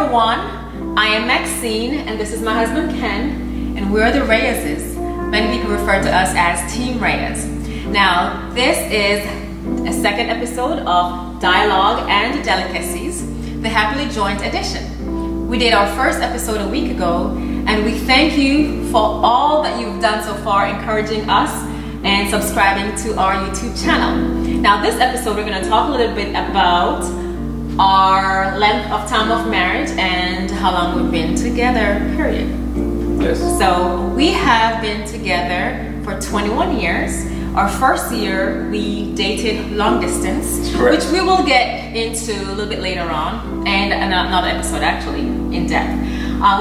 everyone, I am Maxine and this is my husband Ken, and we're the Reyeses. Many people refer to us as Team Reyes. Now this is a second episode of Dialogue and Delicacies, the Happily Joined edition. We did our first episode a week ago, and we thank you for all that you've done so far, encouraging us and subscribing to our YouTube channel. Now this episode we're going to talk a little bit about our length of time of marriage and how long we've been together, period. Yes. So we have been together for 21 years. Our first year we dated long distance, correct, which we will get into a little bit later on, and another episode actually in depth.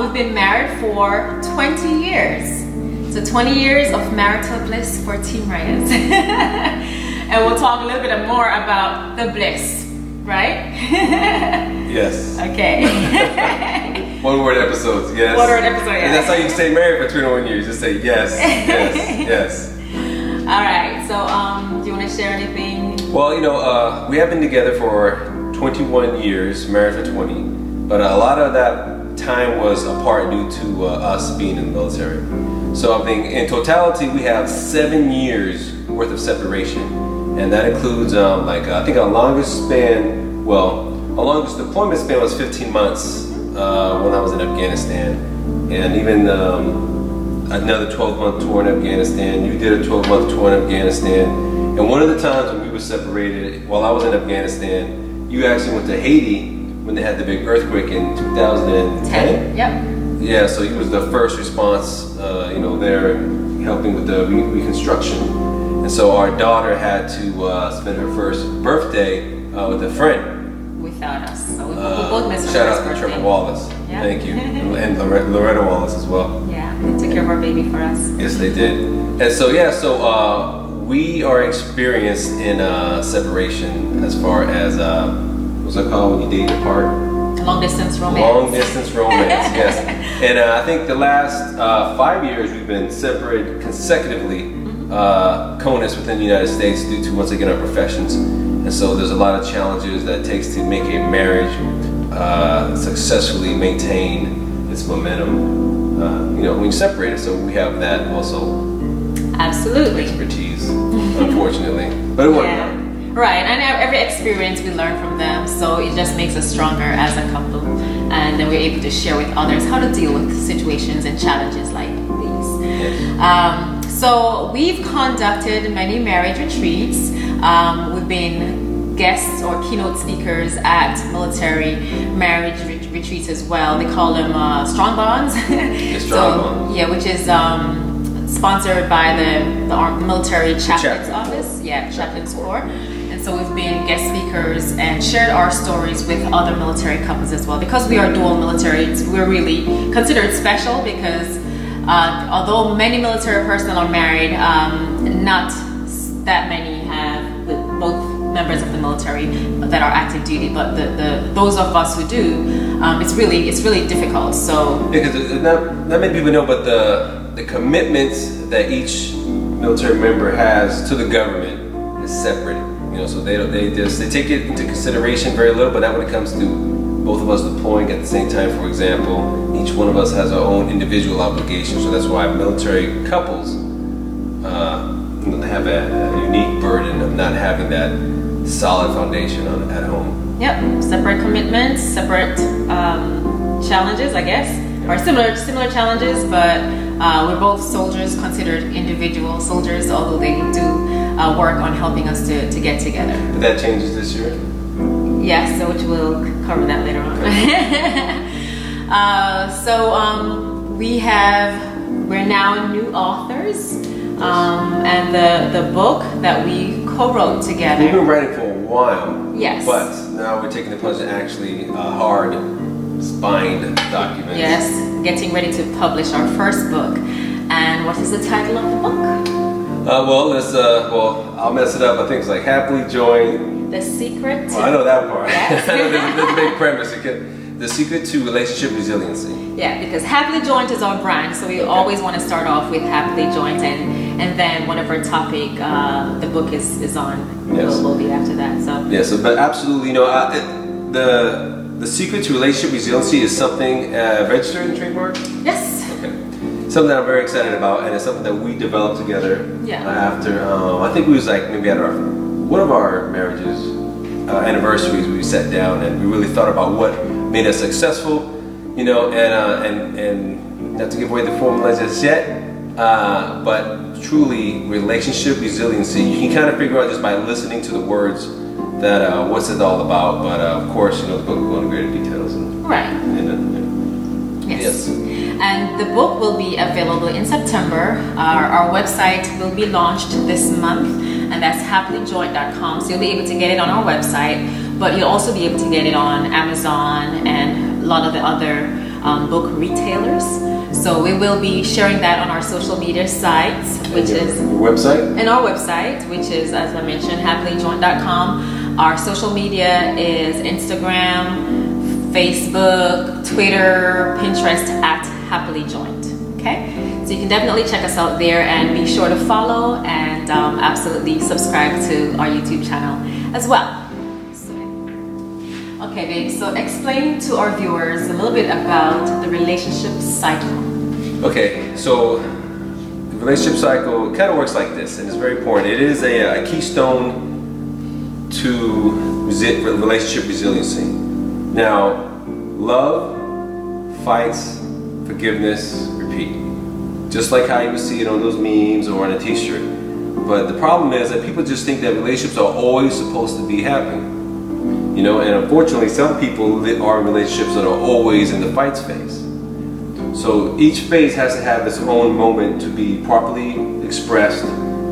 We've been married for 20 years. So 20 years of marital bliss for Team Reyes. And we'll talk a little bit more about the bliss. Right? Yes. Okay. One word episodes, yes. One word episode, yeah. And that's how you stay married for 21 years. Just say yes, yes, yes. Alright, so do you want to share anything? Well, you know, we have been together for 21 years, married for 20. But a lot of that time was apart due to us being in the military. So I think in totality we have 7 years worth of separation. And that includes, I think our longest span, our longest deployment span was 15 months when I was in Afghanistan. And even another 12-month tour in Afghanistan. You did a 12-month tour in Afghanistan. And one of the times when we were separated, while I was in Afghanistan, you actually went to Haiti when they had the big earthquake in 2010. Yep. Yeah, so he was the first response, there helping with the reconstruction. And so our daughter had to spend her first birthday with a friend. Without us. So we both missed shout our first out to birthday. Trevor Wallace. Yeah. Thank you. And Loretta Wallace as well. Yeah, they took care of our baby for us. Yes, they did. And so, we are experienced in separation as far as, what's it called when you date apart? Long distance romance. Long distance romance, yes. And I think the last 5 years we've been separated consecutively. Conus within the United States due to, once again, our professions. And so there's a lot of challenges that it takes to make a marriage successfully maintain its momentum, when you separate it. So we have that also. Absolutely. Expertise, unfortunately. But it worked out. Right, and every experience we learn from them, so it just makes us stronger as a couple. And then we're able to share with others how to deal with situations and challenges like these. Yes. So we've conducted many marriage retreats. We've been guests or keynote speakers at military marriage retreats as well. They call them Strong Bonds. Strong Bonds. Yeah, which is sponsored by the military chaplain's office. Yeah, Chaplain's Corps. And so we've been guest speakers and shared our stories with other military couples as well. Because we are dual military, we're really considered special because although many military personnel are married, not that many have both members of the military that are active duty. But those of us who do, it's really difficult. So because not many people know, but the commitments that each military member has to the government is separate. So they take it into consideration very little. But now when it comes to both of us deploying at the same time, for example, each one of us has our own individual obligations. So that's why military couples have a unique burden of not having that solid foundation at home. Yep, separate commitments, separate challenges, I guess, or similar challenges, but we're both soldiers, considered individual soldiers, although they do work on helping us to get together. But that changes this year? Yes, so which we'll cover that later on. We're now new authors, and the book that we co-wrote together. We've been writing for a while. Yes. But now we're taking the plunge to actually hard spined documents. Yes, getting ready to publish our first book. And what is the title of the book? I'll mess it up. I think it's like Happily Joined. The Secret to... Well, I know that part. Yes. There's a big premise. The Secret to Relationship Resiliency. Yeah, because Happily Joined is our brand, so we always want to start off with Happily Joined, and then whatever topic the book is on, yes, will be after that. So yeah, but absolutely, the secret to relationship resiliency is something registered and trademarked? Yes. Okay. Something that I'm very excited about, and it's something that we developed together. Yeah. After I think we was like maybe at one of our marriages anniversaries, we sat down and we really thought about what made us successful, you know, and not to give away the formula just yet, but truly relationship resiliency. You can kind of figure out just by listening to the words that what's it all about. But of course, you know, the book will go into greater details. Right. Yes. And the book will be available in September. Our website will be launched this month, and that's happilyjoint.com. So you'll be able to get it on our website, but you'll also be able to get it on Amazon and a lot of the other book retailers. So we will be sharing that on our social media sites, which is website. And our website, which is, as I mentioned, happilyjoint.com. Our social media is Instagram, Facebook, Twitter, Pinterest at happilyjoint. Okay, so you can definitely check us out there, and be sure to follow and absolutely subscribe to our YouTube channel as well. Okay, babe, so explain to our viewers a little bit about the relationship cycle. Okay, so the relationship cycle kind of works like this, and it's very important. It is a keystone to relationship resiliency. Now, love, fights, forgiveness, repeat. Just like how you would see it on those memes or on a t-shirt. But the problem is that people just think that relationships are always supposed to be happy. You know, and unfortunately some people are in relationships that are always in the fights phase. So each phase has to have its own moment to be properly expressed,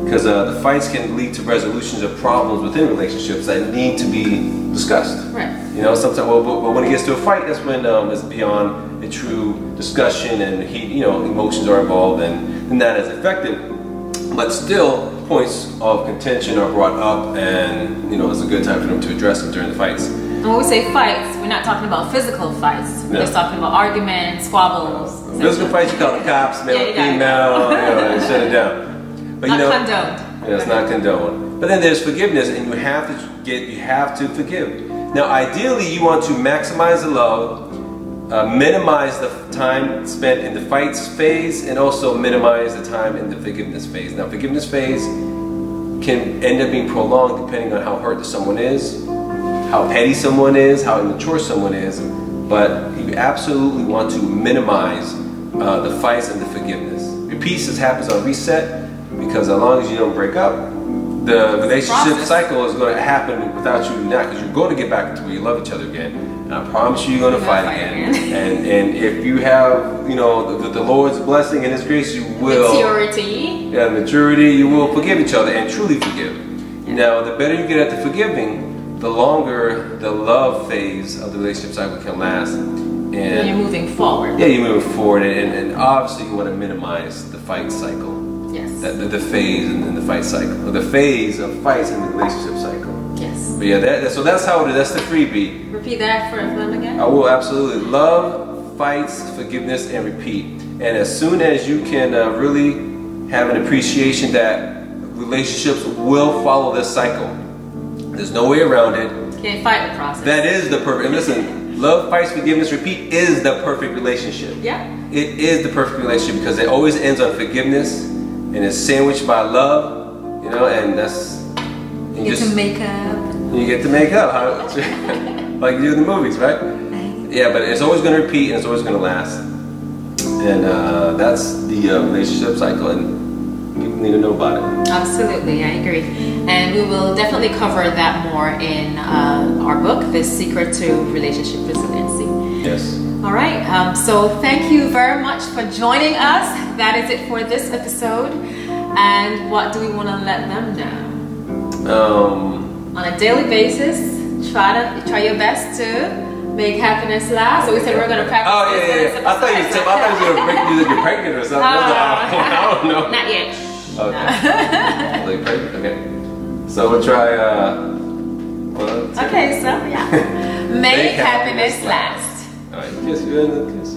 because the fights can lead to resolutions of problems within relationships that need to be discussed. Right. You know, sometimes, but when it gets to a fight, that's when it's beyond a true discussion, and emotions are involved, and that is effective. But still, points of contention are brought up, and it's a good time for them to address them during the fights. And when we say fights, we're not talking about physical fights. We're just talking about arguments, squabbles. Physical fights, you call the cops, male, female, and shut it down. But not condoned. Yeah, it's not condoned. But then there's forgiveness, and you have to forgive. Now, ideally, you want to maximize the love, minimize the time spent in the fights phase, and also minimize the time in the forgiveness phase. Now, forgiveness phase can end up being prolonged depending on how hurt someone is, how petty someone is, how immature someone is, but you absolutely want to minimize the fights and the forgiveness. Repeat happens on reset, because as long as you don't break up, the relationship cycle is going to happen without you not, because you're going to get back to where you love each other again. And I promise you, you're going to fight again. And if you have, the Lord's blessing and His grace, you will. Maturity. Yeah, maturity. You will forgive each other and truly forgive. Yeah. Now, the better you get at the forgiving, the longer the love phase of the relationship cycle can last. And you're moving forward. Yeah, you're moving forward, and obviously you want to minimize the fight cycle. Yes. The phase and the fight cycle, or the phase of fights in the relationship cycle. Yes. But yeah, so that's how it is. That's the freebie. Repeat that for them again. I will absolutely. Love, fights, forgiveness, and repeat. And as soon as you can really have an appreciation that relationships will follow this cycle, there's no way around it. You can't fight the process. That is the perfect. And listen, love, fights, forgiveness, repeat is the perfect relationship. Yeah. It is the perfect relationship, because it always ends on forgiveness, and it's sandwiched by love, and that's... You get to make up. You get to make up, like you do in the movies, right? Yeah, but it's always going to repeat, and it's always going to last. And that's the relationship cycle, and people need to know about it. Absolutely, I agree. And we will definitely cover that more in our book, The Secret to Relationship Resiliency. Yes. All right, so thank you very much for joining us. That is it for this episode. And what do we want to let them know? On a daily basis, try your best to make happiness last. So we said we're going to practice. Oh yeah. I thought you were going to break you're pregnant or something. I don't know. Not yet. Okay. Like pregnant. Okay. So we'll try. Okay. So yeah, make happiness last. All right. Kiss. You in the kiss.